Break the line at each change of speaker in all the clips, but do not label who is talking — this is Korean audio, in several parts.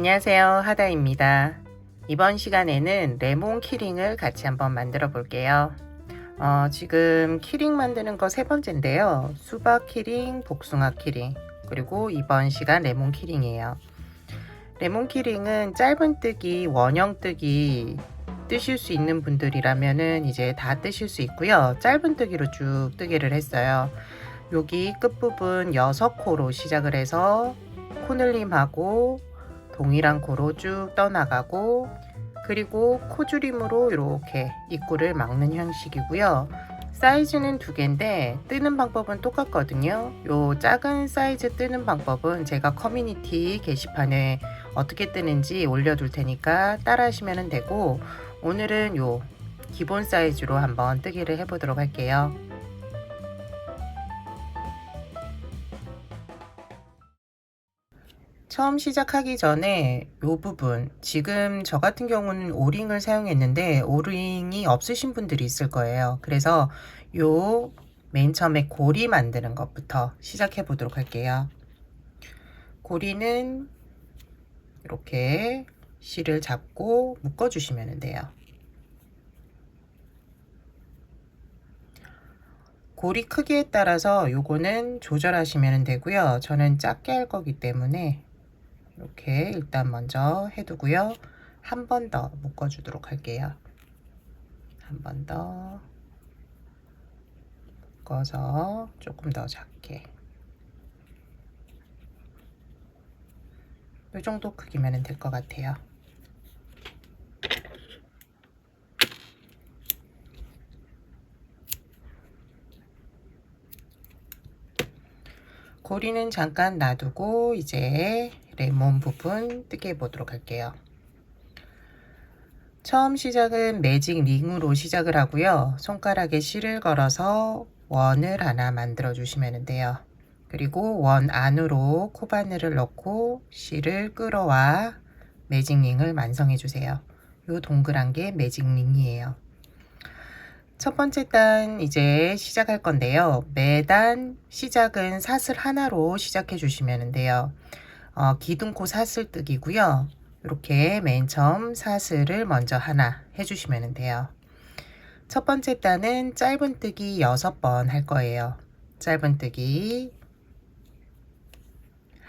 안녕하세요, 하다입니다. 이번 시간에는 레몬 키링을 같이 한번 만들어 볼게요. 지금 키링 만드는 거 세 번째인데요. 수박 키링, 복숭아 키링, 그리고 이번 시간 레몬 키링이에요. 레몬 키링은 짧은뜨기, 원형뜨기 뜨실 수 있는 분들이라면은 이제 다 뜨실 수 있고요. 짧은뜨기로 쭉 뜨기를 했어요. 여기 끝부분 6코로 시작을 해서 코늘림하고 동일한 코로 쭉 떠나가고, 그리고 코줄임으로 이렇게 입구를 막는 형식이고요. 사이즈는 2개인데 뜨는 방법은 똑같거든요. 요 작은 사이즈 뜨는 방법은 제가 커뮤니티 게시판에 어떻게 뜨는지 올려둘 테니까 따라 하시면 되고, 오늘은 요 기본 사이즈로 한번 뜨기를 해보도록 할게요. 처음 시작하기 전에 이 부분, 지금 저 같은 경우는 오링을 사용했는데 오링이 없으신 분들이 있을 거예요. 그래서 요 맨 처음에 고리 만드는 것부터 시작해 보도록 할게요. 고리는 이렇게 실을 잡고 묶어 주시면 돼요. 고리 크기에 따라서 요거는 조절하시면 되고요. 저는 작게 할 거기 때문에 이렇게 일단 먼저 해두고요. 한 번 더 묶어 주도록 할게요. 한 번 더 묶어서 조금 더 작게, 이 정도 크기면 될 것 같아요. 고리는 잠깐 놔두고 이제 레몬 부분 뜨게 보도록 할게요. 처음 시작은 매직 링으로 시작을 하고요. 손가락에 실을 걸어서 원을 하나 만들어 주시면 돼요. 그리고 원 안으로 코바늘을 넣고 실을 끌어와 매직 링을 완성해 주세요. 요 동그란 게 매직 링이에요. 첫 번째 단 이제 시작할 건데요. 매단 시작은 사슬 하나로 시작해 주시면 돼요. 기둥코 사슬 뜨기고요. 이렇게 맨 처음 사슬을 먼저 하나 해주시면 돼요. 첫 번째 단은 짧은뜨기 6번 할 거예요. 짧은뜨기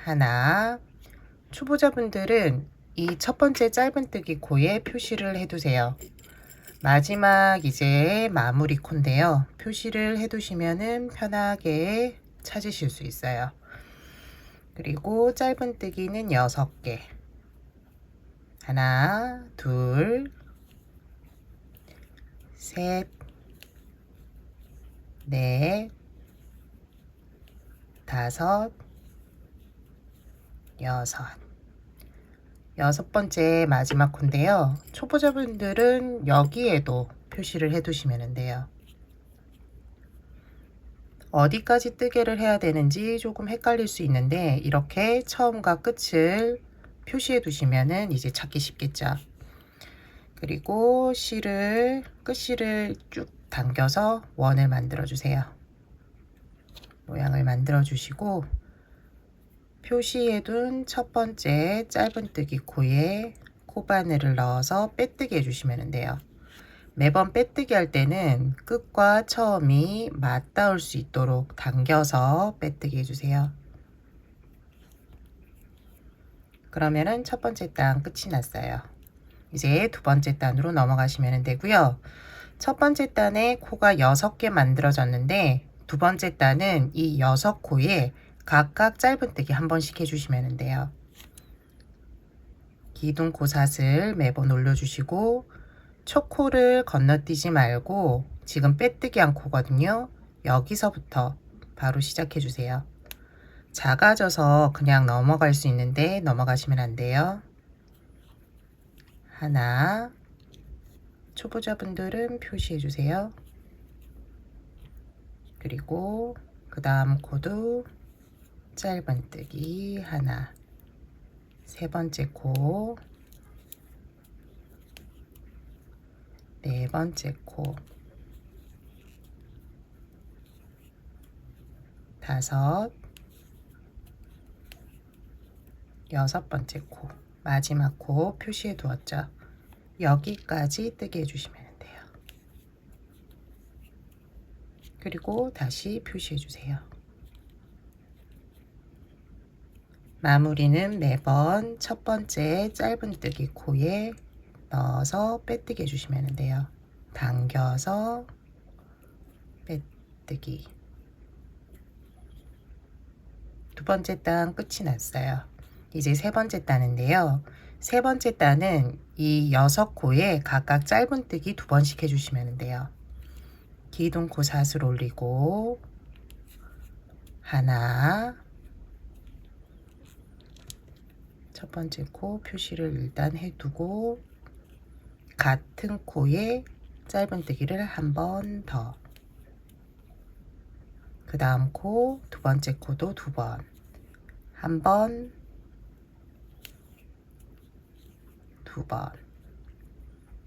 하나. 초보자분들은 이 첫 번째 짧은뜨기 코에 표시를 해두세요. 마지막 이제 마무리 코인데요. 표시를 해두시면은 편하게 찾으실 수 있어요. 그리고 짧은뜨기는 6개. 하나, 둘, 셋, 넷, 다섯, 여섯 번째 마지막 코인데요. 초보자분들은 여기에도 표시를 해두시면 돼요. 어디까지 뜨개를 해야 되는지 조금 헷갈릴 수 있는데 이렇게 처음과 끝을 표시해 두시면은 이제 찾기 쉽겠죠. 그리고 끝실을 쭉 당겨서 원을 만들어 주세요. 모양을 만들어 주시고 표시해둔 첫 번째 짧은뜨기 코에 코바늘을 넣어서 빼뜨기 해주시면 돼요. 매번 빼뜨기 할 때는 끝과 처음이 맞닿을 수 있도록 당겨서 빼뜨기 해주세요. 그러면은 첫 번째 단 끝이 났어요. 이제 두 번째 단으로 넘어가시면 되고요. 첫 번째 단에 코가 6개 만들어졌는데 두 번째 단은 이 6코에 각각 짧은뜨기 한 번씩 해주시면 돼요. 기둥코 사슬 매번 올려주시고 첫 코를 건너뛰지 말고 지금 빼뜨기 한 코거든요. 여기서부터 바로 시작해 주세요. 작아져서 그냥 넘어갈 수 있는데 넘어가시면 안 돼요. 하나. 초보자분들은 표시해 주세요. 그리고 그 다음 코도 짧은뜨기 하나. 세 번째 코, 네 번째 코, 다섯, 여섯 번째 코, 마지막 코 표시해 두었죠. 여기까지 뜨게 해주시면 돼요. 그리고 다시 표시해 주세요. 마무리는 매번 첫 번째 짧은뜨기 코에 넣어서 빼뜨기 해주시면 돼요. 당겨서 빼뜨기. 두 번째 단 끝이 났어요. 이제 세 번째 단인데요. 세 번째 단은 이 6코에 각각 짧은뜨기 2번씩 해주시면 돼요. 기둥코 사슬 올리고 하나, 첫 번째 코 표시를 일단 해두고 같은 코에 짧은뜨기를 한 번 더, 그 다음 코 두 번째 코도 2번, 한 번, 2번,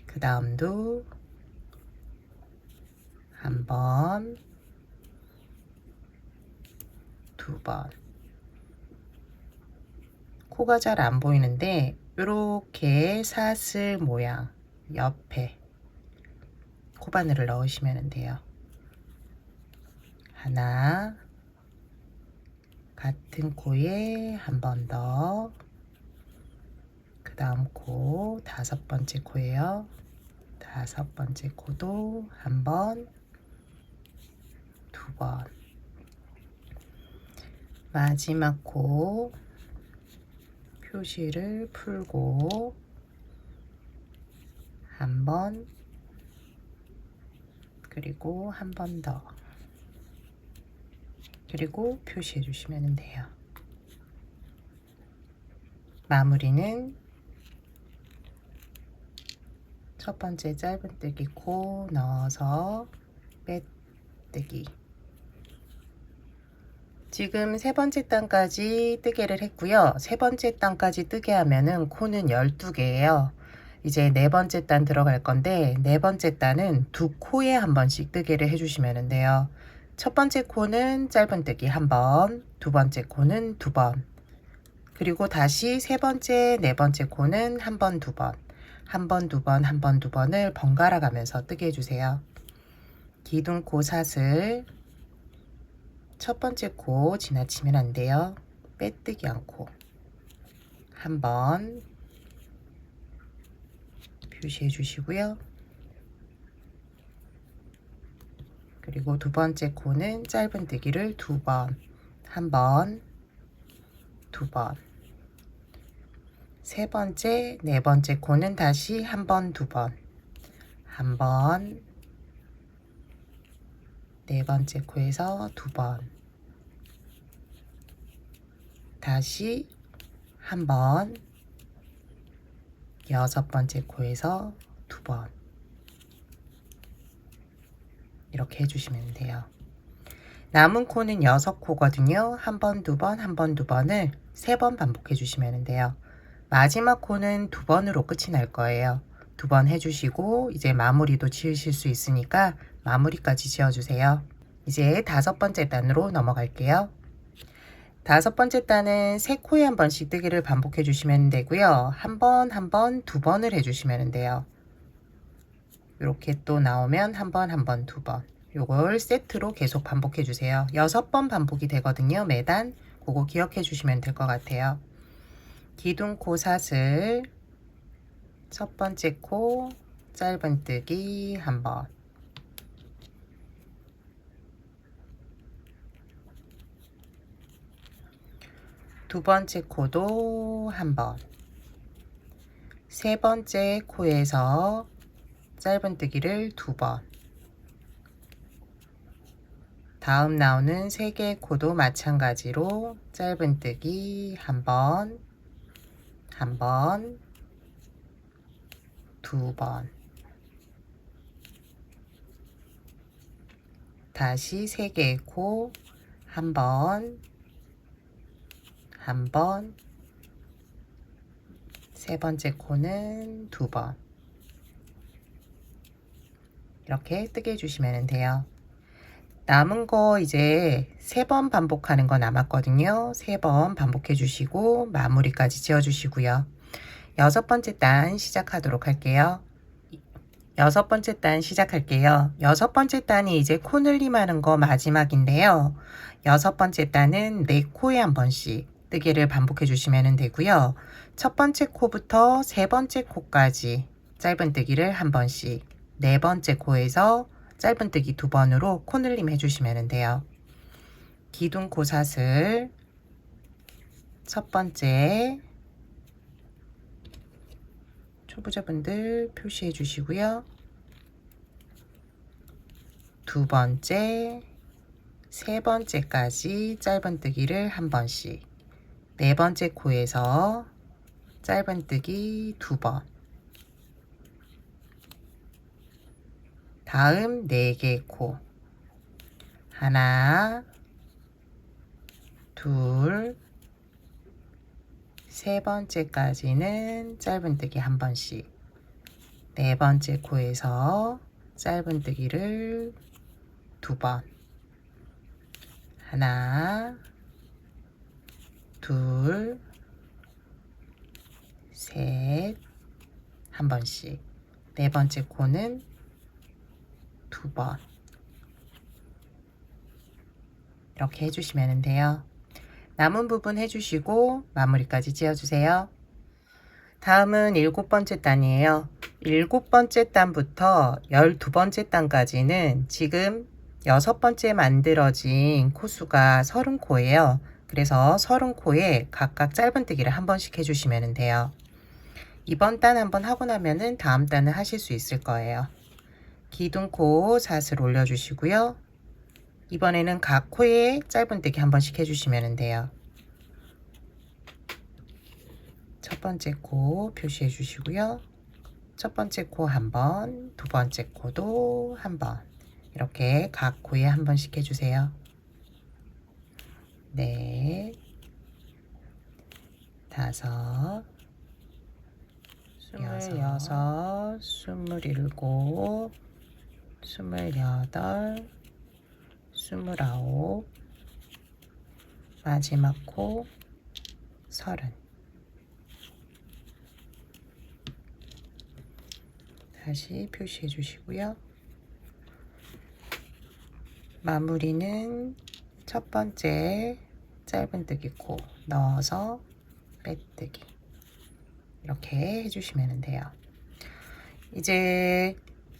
그 다음도 한 번, 2번. 코가 잘 안 보이는데 이렇게 사슬 모양 옆에 코바늘을 넣으시면 돼요. 하나, 같은 코에 한 번 더, 그 다음 코 5번째 코예요. 5번째 코도 한 번, 2번, 마지막 코 표시를 풀고 한 번, 그리고 한 번 더, 그리고 표시해 주시면 돼요. 마무리는 첫 번째 짧은뜨기 코 넣어서 빼뜨기. 지금 세 번째 단까지 뜨개를 했고요. 세 번째 단까지 뜨게 하면은 코는 12개예요. 이제 네 번째 단 들어갈 건데 네 번째 단은 두 코에 한 번씩 뜨개를 해주시면 돼요. 첫 번째 코는 짧은뜨기 한 번, 두 번째 코는 2번, 그리고 다시 세 번째, 네 번째 코는 한 번, 2번, 한 번, 2번, 한 번, 2번을 번갈아 가면서 뜨게 해주세요. 기둥코 사슬, 첫 번째 코 지나치면 안 돼요. 빼뜨기 않고 한 번 표시해 주시고요. 그리고 두 번째 코는 짧은뜨기를 2번, 한 번, 2번, 세 번째, 네 번째 코는 다시 한 번, 2번, 한 번, 네 번째 코에서 2번, 다시 한 번, 6번째 코에서 2번, 이렇게 해주시면 돼요. 남은 코는 6코거든요. 한 번, 2번, 한 번, 2번을 3번 반복해 주시면 돼요. 마지막 코는 2번으로 끝이 날 거예요. 2번 해주시고 이제 마무리도 지으실 수 있으니까 마무리까지 지어주세요. 이제 5번째 단으로 넘어갈게요. 5번째 단은 3코에 한 번씩 뜨기를 반복해 주시면 되고요. 한 번, 한 번, 2번을 해주시면 돼요. 이렇게 또 나오면 한 번, 한 번, 2번. 요걸 세트로 계속 반복해 주세요. 6번 반복이 되거든요. 매단. 그거 기억해 주시면 될 것 같아요. 기둥코 사슬, 첫 번째 코 짧은뜨기 한 번, 두 번째 코도 한 번, 세 번째 코에서 짧은뜨기를 2번, 다음 나오는 3개의 코도 마찬가지로 짧은뜨기 한 번, 한 번, 2번, 다시 3개의 코 한 번, 한 번, 세 번째 코는 2번, 이렇게 뜨게 해주시면 돼요. 남은 거 이제 3번 반복하는 거 남았거든요. 3번 반복해 주시고 마무리까지 지어 주시고요. 여섯 번째 단 시작하도록 할게요. 여섯 번째 단 시작할게요. 여섯 번째 단이 이제 코 늘림하는 거 마지막인데요. 여섯 번째 단은 네 코에 한 번씩 뜨개를 반복해 주시면 되고요. 첫 번째 코부터 세 번째 코까지 짧은뜨기를 한 번씩, 네 번째 코에서 짧은뜨기 두 번으로 코 늘림 해주시면 돼요. 기둥코 사슬 첫 번째, 초보자분들 표시해 주시고요. 두 번째, 세 번째까지 짧은뜨기를 한 번씩, 네 번째 코에서 짧은뜨기 두 번, 다음 4개 코, 하나, 둘, 세 번째까지는 짧은뜨기 한 번씩, 네 번째 코에서 짧은뜨기를 두 번, 하나, 둘, 셋, 한 번씩, 네 번째 코는 두 번, 이렇게 해주시면 돼요. 남은 부분 해주시고 마무리까지 지어주세요. 다음은 일곱 번째 단이에요. 일곱 번째 단부터 12번째 단까지는 지금 여섯 번째 만들어진 코수가 30코예요. 그래서 30코에 각각 짧은뜨기를 한 번씩 해주시면 돼요. 이번 단 한번 하고 나면은 다음 단은 하실 수 있을 거예요. 기둥코 사슬 올려주시고요. 이번에는 각 코에 짧은뜨기 한 번씩 해주시면 돼요. 첫 번째 코 표시해 주시고요. 첫 번째 코 한 번, 두 번째 코도 한 번, 이렇게 각 코에 한 번씩 해주세요. 넷, 다섯, 스물여섯, 스물일곱, 스물여덟, 스물아홉, 마지막 코 30. 다시 표시해 주시고요. 마무리는 첫 번째 짧은뜨기 코 넣어서 빼뜨기, 이렇게 해주시면 돼요. 이제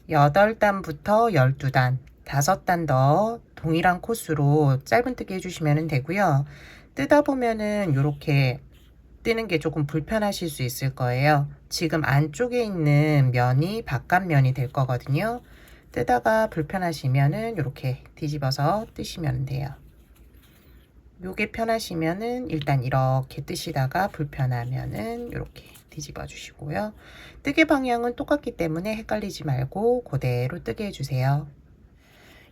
8단부터 12단, 5단 더 동일한 코스로 짧은뜨기 해주시면 되고요. 뜨다 보면은 이렇게 뜨는 게 조금 불편하실 수 있을 거예요. 지금 안쪽에 있는 면이 바깥면이 될 거거든요. 뜨다가 불편하시면은 이렇게 뒤집어서 뜨시면 돼요. 요게 편하시면은 일단 이렇게 뜨시다가 불편하면은 이렇게 뒤집어 주시고요. 뜨개 방향은 똑같기 때문에 헷갈리지 말고 그대로 뜨게 해주세요.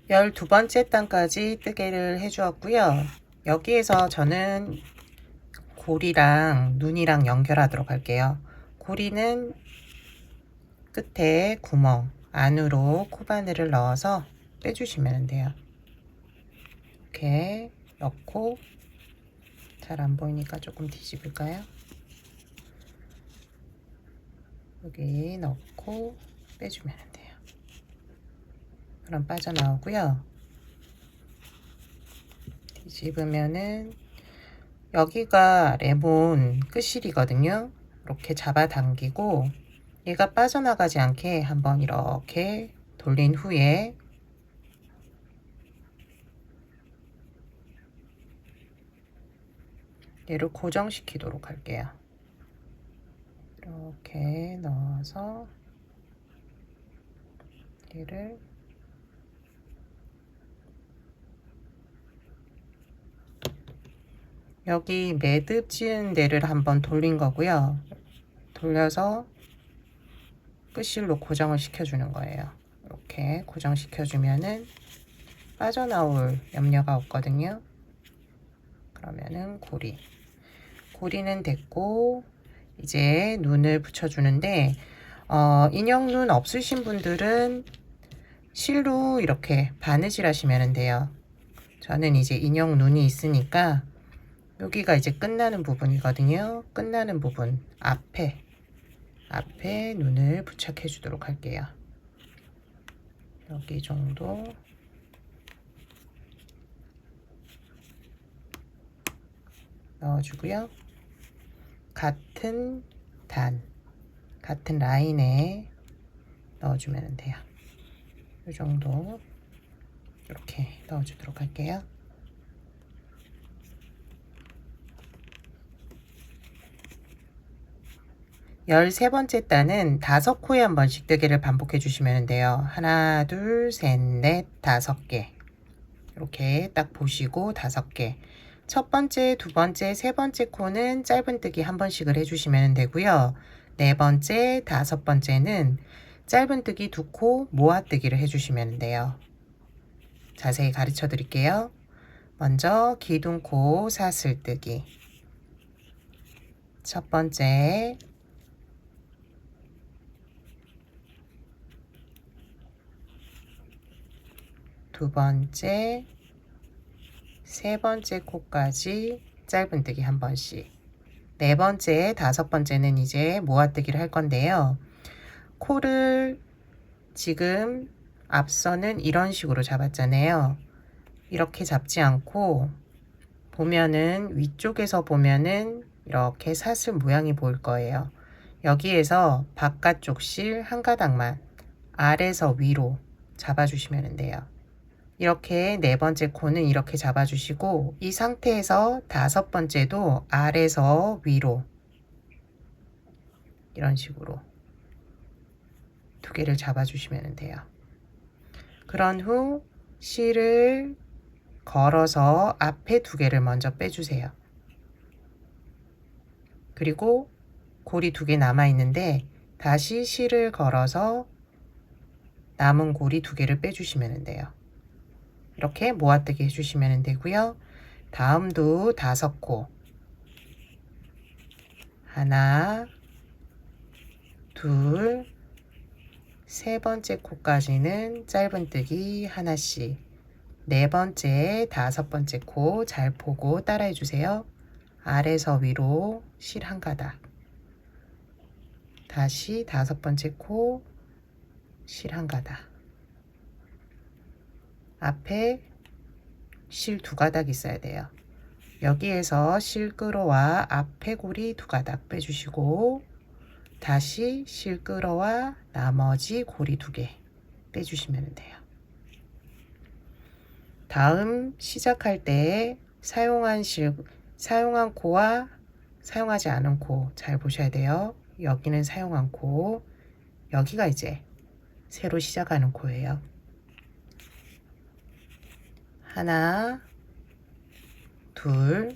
12번째 단까지 뜨개를 해주었고요. 여기에서 저는 고리랑 눈이랑 연결하도록 할게요. 고리는 끝에 구멍 안으로 코바늘을 넣어서 빼주시면 돼요. 이렇게 넣고, 잘 안 보이니까 조금 뒤집을까요? 여기 넣고 빼주면 돼요. 그럼 빠져나오고요. 뒤집으면은 여기가 레몬 끝실이거든요. 이렇게 잡아당기고 얘가 빠져나가지 않게 한번 이렇게 돌린 후에 얘를 고정시키도록 할게요. 이렇게 넣어서 얘를 여기 매듭 지은 데를 한번 돌린 거고요. 돌려서 끝실로 고정을 시켜주는 거예요. 이렇게 고정시켜주면은 빠져나올 염려가 없거든요. 그러면은 고리는 됐고, 이제 눈을 붙여주는데 인형 눈 없으신 분들은 실로 이렇게 바느질 하시면 돼요. 저는 이제 인형 눈이 있으니까 여기가 이제 끝나는 부분이거든요. 끝나는 부분 앞에 앞에 눈을 부착해 주도록 할게요. 여기 정도 넣어주고요. 같은 같은 라인에 넣어주면 돼요. 이 정도 이렇게 넣어주도록 할게요. 열세 번째 단은 5코에 한 번씩 뜨개를 반복해 주시면 돼요. 하나, 둘, 셋, 넷, 5개. 이렇게 딱 보시고 5개. 첫 번째, 두 번째, 세 번째 코는 짧은뜨기 한 번씩을 해주시면 되고요. 네 번째, 다섯 번째는 짧은뜨기 2코 모아뜨기를 해주시면 돼요. 자세히 가르쳐 드릴게요. 먼저 기둥코 사슬뜨기. 첫 번째, 두 번째, 세 번째 코까지 짧은뜨기 한 번씩. 네 번째, 다섯 번째는 이제 모아뜨기를 할 건데요. 코를 지금 앞서는 이런 식으로 잡았잖아요. 이렇게 잡지 않고 보면은 위쪽에서 보면은 이렇게 사슬 모양이 보일 거예요. 여기에서 바깥쪽 실 한 가닥만 아래서 위로 잡아주시면 돼요. 이렇게 네 번째 코는 이렇게 잡아주시고 이 상태에서 다섯 번째도 아래서 위로 이런 식으로 2개를 잡아주시면 돼요. 그런 후 실을 걸어서 앞에 2개를 먼저 빼주세요. 그리고 고리 2개 남아 있는데 다시 실을 걸어서 남은 고리 2개를 빼주시면 돼요. 이렇게 모아뜨기 해주시면 되고요. 다음도 5코. 하나, 둘, 세 번째 코까지는 짧은뜨기 하나씩. 네 번째, 다섯 번째 코 잘 보고 따라해 주세요. 아래서 위로 실 한 가닥. 다시 다섯 번째 코 실 한 가닥. 앞에 실 2가닥 있어야 돼요. 여기에서 실 끌어와 앞에 고리 2가닥 빼주시고 다시 실 끌어와 나머지 고리 2개 빼주시면 돼요. 다음 시작할 때 사용한 코와 사용하지 않은 코 잘 보셔야 돼요. 여기는 사용한 코, 여기가 이제 새로 시작하는 코예요. 하나, 둘,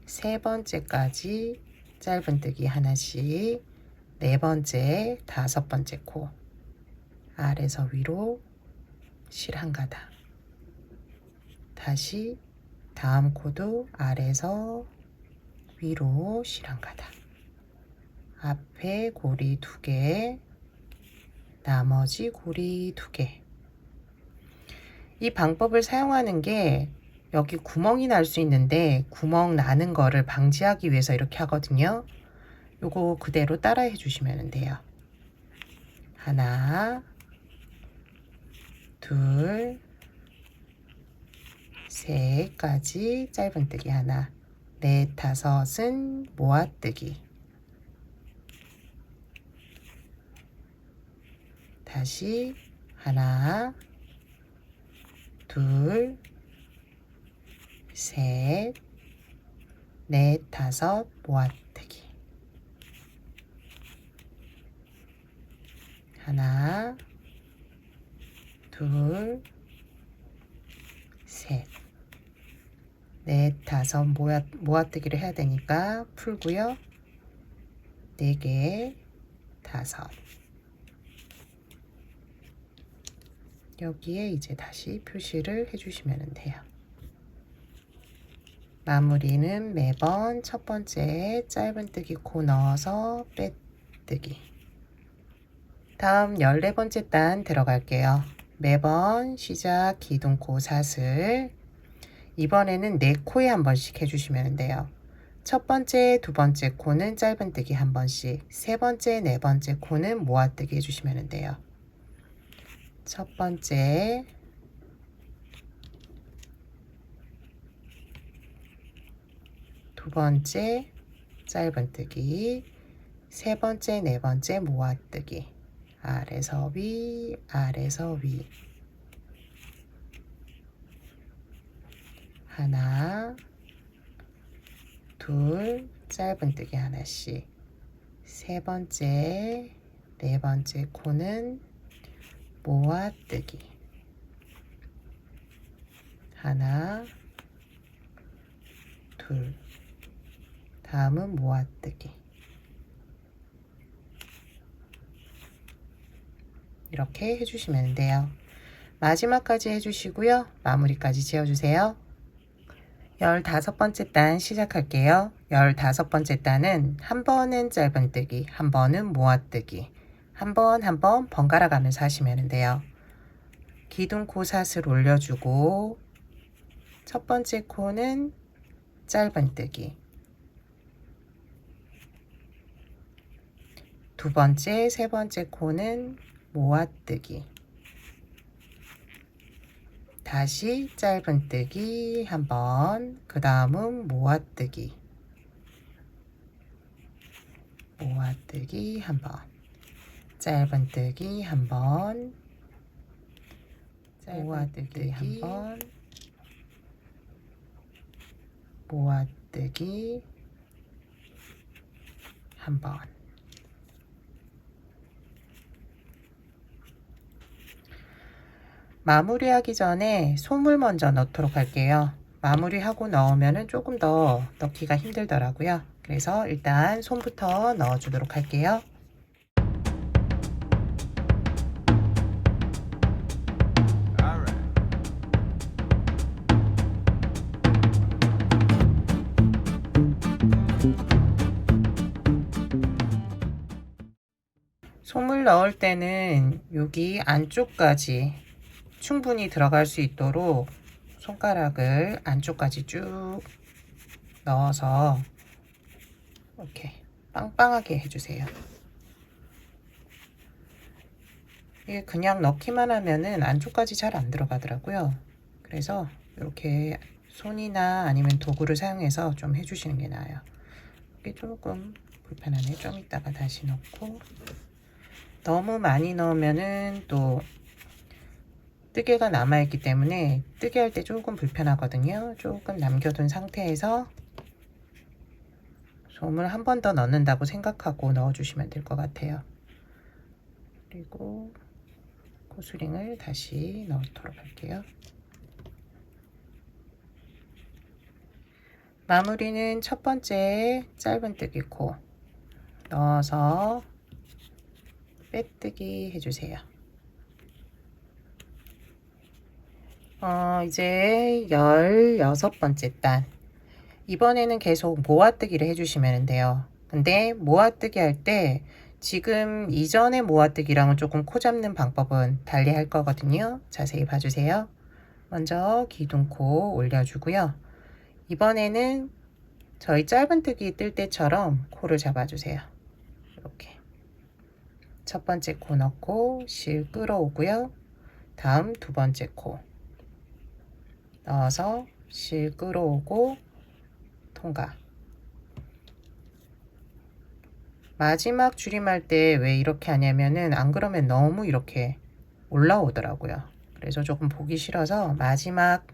세 번째까지 짧은뜨기 하나씩. 네 번째, 다섯 번째 코 아래서 위로 실 한 가닥. 다시 다음 코도 아래서 위로 실 한 가닥. 앞에 고리 2개, 나머지 고리 2개. 이 방법을 사용하는 게 여기 구멍이 날 수 있는데 구멍 나는 거를 방지하기 위해서 이렇게 하거든요. 요거 그대로 따라 해 주시면 돼요. 하나, 둘, 셋까지 짧은뜨기 하나, 넷, 다섯은 모아뜨기. 다시 하나, 둘, 셋, 넷, 다섯 모아뜨기. 하나, 둘, 셋, 넷, 다섯 모아뜨기를 해야 되니까 풀고요. 4개, 5. 여기에 이제 다시 표시를 해주시면 돼요. 마무리는 매번 첫 번째 짧은뜨기 코 넣어서 빼뜨기. 다음 14번째 단 들어갈게요. 매번 시작 기둥코 사슬. 이번에는 4코에 한 번씩 해주시면 돼요. 첫 번째, 두 번째 코는 짧은뜨기 한 번씩, 세 번째, 네 번째 코는 모아뜨기 해주시면 돼요. 첫 번째, 두 번째 짧은뜨기, 세 번째, 네 번째 모아뜨기, 아래서 위, 아래서 위, 하나, 둘, 짧은뜨기 하나씩, 세 번째, 네 번째 코는 모아뜨기, 하나, 둘, 다음은 모아뜨기. 이렇게 해주시면 돼요. 마지막까지 해주시고요. 마무리까지 지어주세요. 15번째 단 시작할게요. 15번째 단은 한 번은 짧은뜨기, 한 번은 모아뜨기, 한 번 번갈아 가면서 하시면 돼요. 기둥코 사슬 올려주고 첫 번째 코는 짧은뜨기, 두 번째, 세 번째 코는 모아뜨기, 다시 짧은뜨기 한 번, 그 다음은 모아뜨기, 모아뜨기 한 번, 짧은뜨기 한 번, 모아뜨기 한 번, 모아뜨기 한 번. 마무리하기 전에 솜을 먼저 넣도록 할게요. 마무리하고 넣으면 조금 더 넣기가 힘들더라고요. 그래서 일단 솜부터 넣어주도록 할게요. 솜을 넣을 때는 여기 안쪽까지 충분히 들어갈 수 있도록 손가락을 안쪽까지 쭉 넣어서 이렇게 빵빵하게 해주세요. 이게 그냥 넣기만 하면은 안쪽까지 잘 안 들어가더라고요. 그래서 이렇게 손이나 아니면 도구를 사용해서 좀 해주시는 게 나아요. 이게 조금 불편하네. 좀 이따가 다시 넣고, 너무 많이 넣으면은 또 뜨개가 남아있기 때문에 뜨개 할 때 조금 불편하거든요. 조금 남겨둔 상태에서 솜을 한 번 더 넣는다고 생각하고 넣어주시면 될 것 같아요. 그리고 코스링을 다시 넣도록 할게요. 마무리는 첫 번째 짧은뜨기 코 넣어서 빼뜨기 해주세요. 이제 16번째 단. 이번에는 계속 모아뜨기를 해주시면 돼요. 근데 모아뜨기 할 때 지금 이전의 모아뜨기랑은 조금 코 잡는 방법은 달리 할 거거든요. 자세히 봐주세요. 먼저 기둥코 올려주고요. 이번에는 저희 짧은뜨기 뜰 때처럼 코를 잡아주세요. 이렇게 첫 번째 코 넣고 실 끌어오고요. 다음 두 번째 코 넣어서 실 끌어오고 통과. 마지막 줄임할 때 왜 이렇게 하냐면은 안 그러면 너무 이렇게 올라오더라고요. 그래서 조금 보기 싫어서 마지막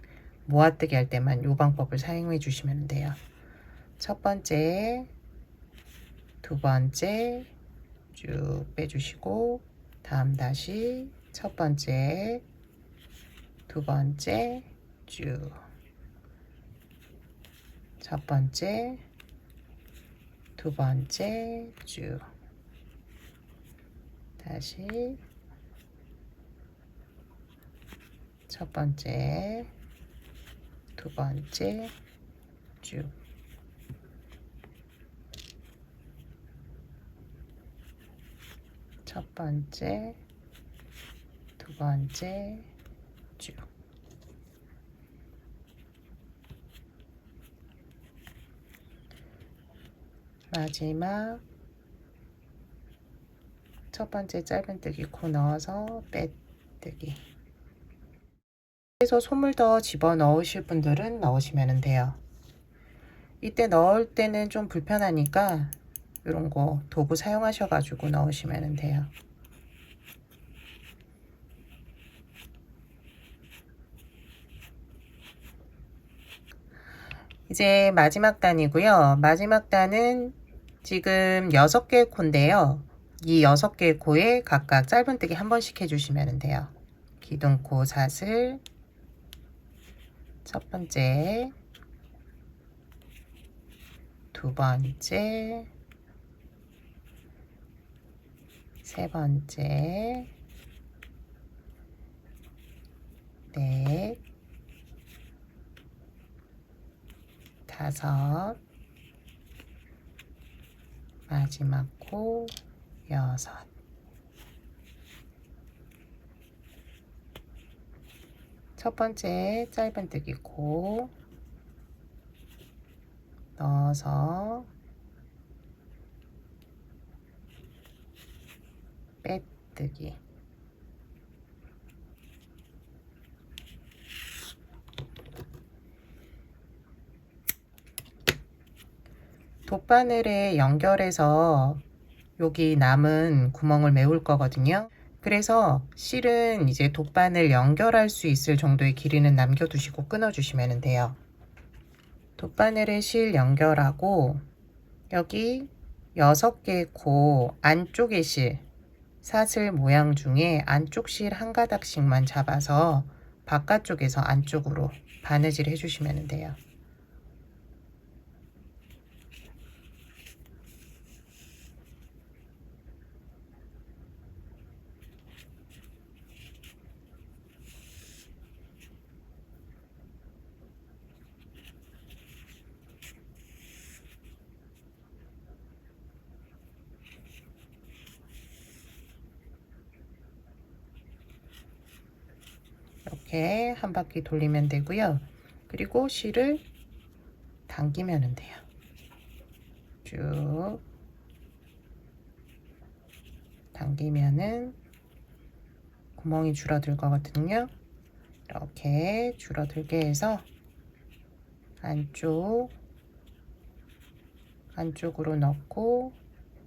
모아뜨기 할 때만 이 방법을 사용해 주시면 돼요. 첫 번째, 두 번째 쭉 빼주시고, 다음 다시 첫 번째, 두 번째 쭉, 첫 번째, 두 번째 쭉, 다시 첫 번째, 두 번째 쭉, 첫 번째, 두 번째 쭉. 마지막 첫 번째 짧은뜨기 코 넣어서 빼뜨기. 그래서 솜을 더 집어 넣으실 분들은 넣으시면 돼요. 이때 넣을 때는 좀 불편하니까 이런 거 도구 사용하셔가지고 넣으시면 돼요. 이제 마지막 단이고요. 마지막 단은 지금 6개 코인데요. 이 6개 코에 각각 짧은뜨기 한 번씩 해주시면 돼요. 기둥코 사슬, 첫 번째, 두 번째, 세 번째, 넷, 다섯, 마지막 코, 여섯. 첫 번째 짧은뜨기 코 넣어서 빼뜨기. 돗바늘에 연결해서 여기 남은 구멍을 메울 거거든요. 그래서 실은 이제 돗바늘 연결할 수 있을 정도의 길이는 남겨두시고 끊어주시면 돼요. 돗바늘에 실 연결하고 여기 6개의 코 안쪽의 실, 사슬 모양 중에 안쪽 실 한 가닥씩만 잡아서 바깥쪽에서 안쪽으로 바느질 해주시면 돼요. 이렇게 한 바퀴 돌리면 되고요. 그리고 실을 당기면 돼요. 쭉 당기면은 구멍이 줄어들 거거든요. 이렇게 줄어들게 해서 안쪽으로 넣고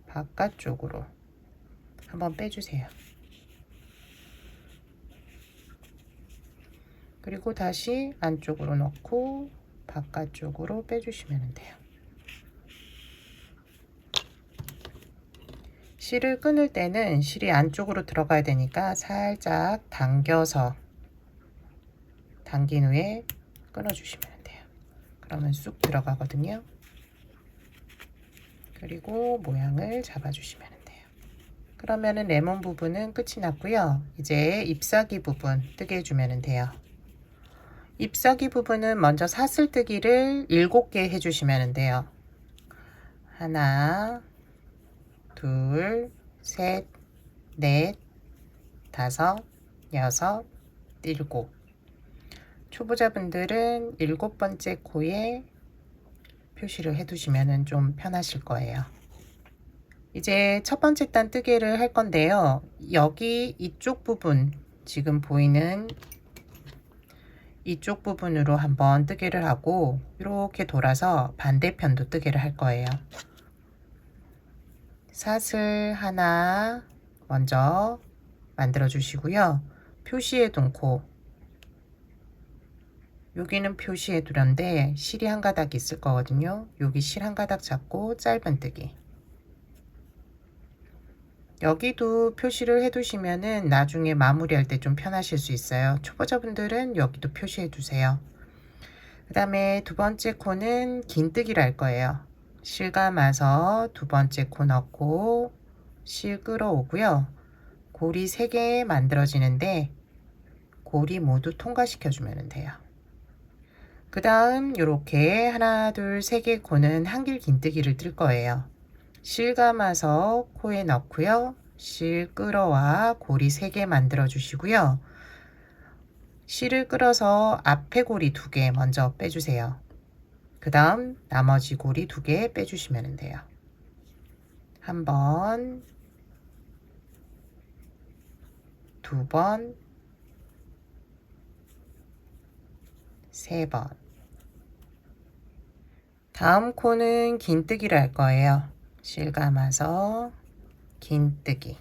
바깥쪽으로 한번 빼주세요. 그리고 다시 안쪽으로 넣고 바깥쪽으로 빼주시면 돼요. 실을 끊을 때는 실이 안쪽으로 들어가야 되니까 살짝 당겨서 당긴 후에 끊어주시면 돼요. 그러면 쑥 들어가거든요. 그리고 모양을 잡아주시면 돼요. 그러면은 레몬 부분은 끝이 났고요. 이제 잎사귀 부분 뜨게 해주면 돼요. 잎사귀 부분은 먼저 사슬뜨기를 7개 해주시면 돼요. 하나, 둘, 셋, 넷, 다섯, 여섯, 일곱. 초보자분들은 7번째 코에 표시를 해두시면 좀 편하실 거예요. 이제 첫 번째 단 뜨개를 할 건데요. 여기 이쪽 부분, 지금 보이는 이쪽 부분으로 한번 뜨개를 하고 이렇게 돌아서 반대편도 뜨개를 할 거예요. 사슬 하나 먼저 만들어 주시고요. 표시해 둔 코, 여기는 표시해 두는데 실이 한 가닥 있을 거거든요. 여기 실 한 가닥 잡고 짧은뜨기. 여기도 표시를 해 두시면은 나중에 마무리할 때 좀 편하실 수 있어요. 초보자분들은 여기도 표시해 두세요. 그 다음에 두 번째 코는 긴뜨기를 할 거예요. 실 감아서 두 번째 코 넣고 실 끌어오고요. 고리 3개 만들어지는데 고리 모두 통과시켜 주면 돼요. 그 다음 이렇게 하나 둘 3개 코는 한길 긴뜨기를 뜰 거예요. 실 감아서 코에 넣고요. 실 끌어와 고리 3개 만들어 주시고요. 실을 끌어서 앞에 고리 2개 먼저 빼주세요. 그 다음 나머지 고리 2개 빼주시면 돼요. 한 번, 두 번, 세 번. 다음 코는 긴뜨기를 할 거예요. 실 감아서 긴뜨기.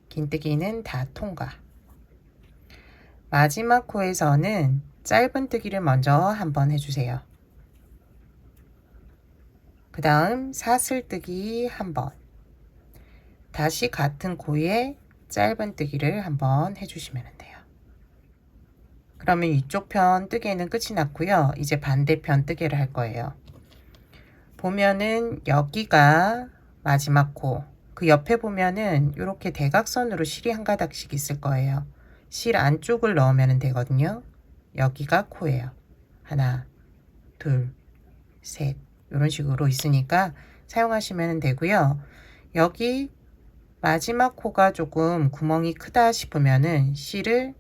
긴뜨기는 다 통과. 마지막 코에서는 짧은뜨기를 먼저 한번 해주세요. 그 다음 사슬뜨기 한번. 다시 같은 코에 짧은뜨기를 한번 해주시면 돼요. 그러면 이쪽 편 뜨개는 끝이 났고요. 이제 반대편 뜨개를 할 거예요. 보면은 여기가 마지막 코, 그 옆에 보면은 이렇게 대각선으로 실이 한 가닥씩 있을 거예요. 실 안쪽을 넣으면 되거든요. 여기가 코예요. 하나, 둘, 셋, 이런 식으로 있으니까 사용하시면 되고요. 여기 마지막 코가 조금 구멍이 크다 싶으면은 실을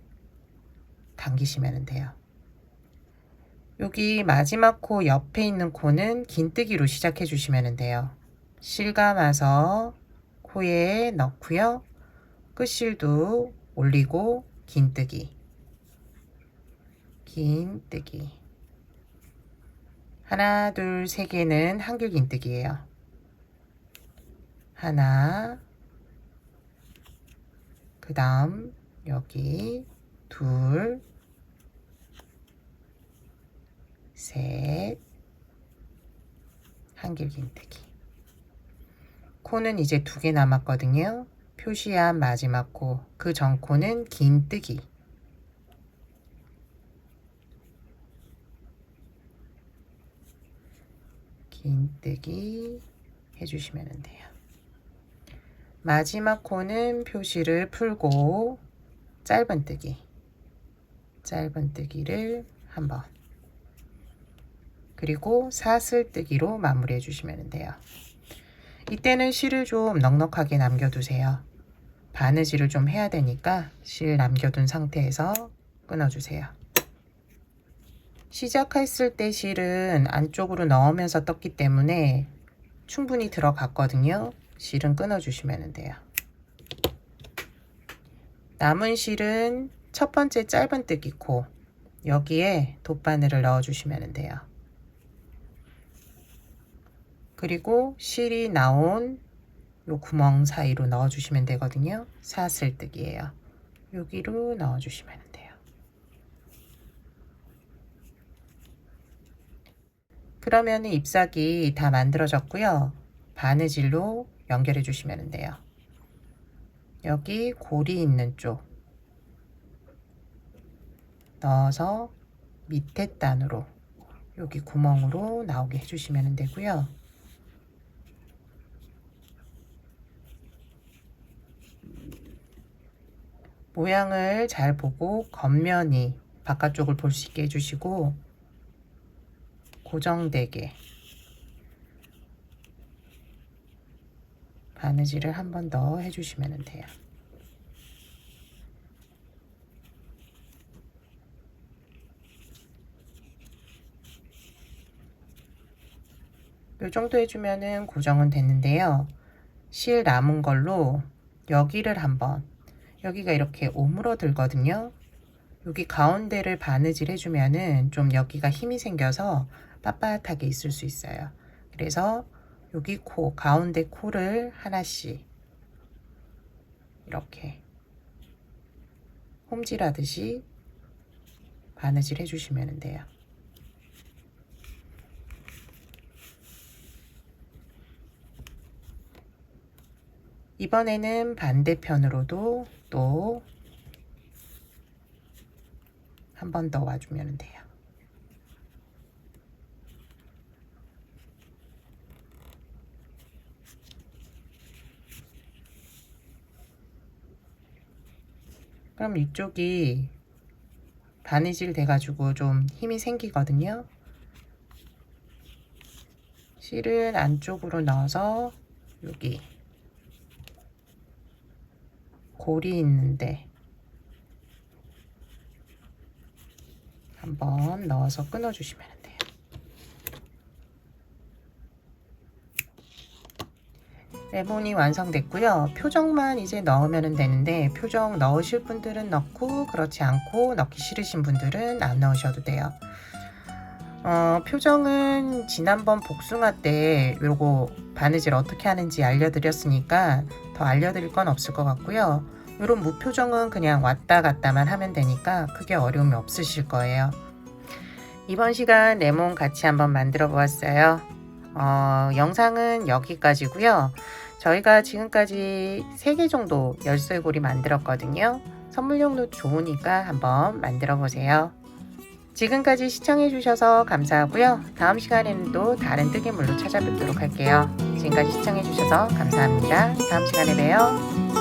당기시면 돼요. 여기 마지막 코 옆에 있는 코는 긴뜨기로 시작해 주시면 돼요. 실 감아서 코에 넣고요. 끝실도 올리고 긴뜨기, 긴뜨기. 하나, 둘, 세 개는 한길 긴뜨기예요. 하나, 그 다음 여기 둘, 셋, 한길 긴뜨기. 코는 이제 2개 남았거든요. 표시한 마지막 코, 그 전 코는 긴뜨기. 긴뜨기 해주시면 돼요. 마지막 코는 표시를 풀고 짧은뜨기, 짧은뜨기를 한번, 그리고 사슬뜨기로 마무리해 주시면 돼요. 이때는 실을 좀 넉넉하게 남겨두세요. 바느질을 좀 해야 되니까 실 남겨둔 상태에서 끊어주세요. 시작했을 때 실은 안쪽으로 넣으면서 떴기 때문에 충분히 들어갔거든요. 실은 끊어주시면 돼요. 남은 실은 첫 번째 짧은뜨기 코, 여기에 돗바늘을 넣어주시면 돼요. 그리고 실이 나온 요 구멍 사이로 넣어주시면 되거든요. 사슬뜨기예요. 여기로 넣어주시면 돼요. 그러면 잎사귀 다 만들어졌고요. 바느질로 연결해 주시면 돼요. 여기 고리 있는 쪽 넣어서 밑에 단으로 여기 구멍으로 나오게 해주시면 되고요. 모양을 잘 보고 겉면이 바깥쪽을 볼 수 있게 해주시고 고정되게 바느질을 한 번 더 해주시면 돼요. 이 정도 해주면은 고정은 됐는데요. 실 남은 걸로 여기를 한번, 여기가 이렇게 오므러들거든요. 여기 가운데를 바느질 해주면은 좀 여기가 힘이 생겨서 빳빳하게 있을 수 있어요. 그래서 여기 코, 가운데 코를 하나씩 이렇게 홈질하듯이 바느질 해주시면 돼요. 이번에는 반대편으로도 또 한 번 더 와주면 돼요. 그럼 이쪽이 바느질 돼가지고 좀 힘이 생기거든요. 실은 안쪽으로 넣어서 여기 고리 있는데 한번 넣어서 끊어주시면 돼요. 레몬이 완성됐고요. 표정만 이제 넣으면 되는데 표정 넣으실 분들은 넣고 그렇지 않고 넣기 싫으신 분들은 안 넣으셔도 돼요. 표정은 지난번 복숭아 때 요거 바느질 어떻게 하는지 알려드렸으니까 더 알려드릴 건 없을 것 같고요. 요런 무표정은 그냥 왔다 갔다만 하면 되니까 크게 어려움이 없으실 거예요. 이번 시간 레몬 같이 한번 만들어 보았어요. 영상은 여기까지고요. 저희가 지금까지 3개 정도 열쇠고리 만들었거든요. 선물용도 좋으니까 한번 만들어 보세요. 지금까지 시청해 주셔서 감사하고요. 다음 시간에는 또 다른 뜨개물로 찾아뵙도록 할게요. 지금까지 시청해 주셔서 감사합니다. 다음 시간에 봬요.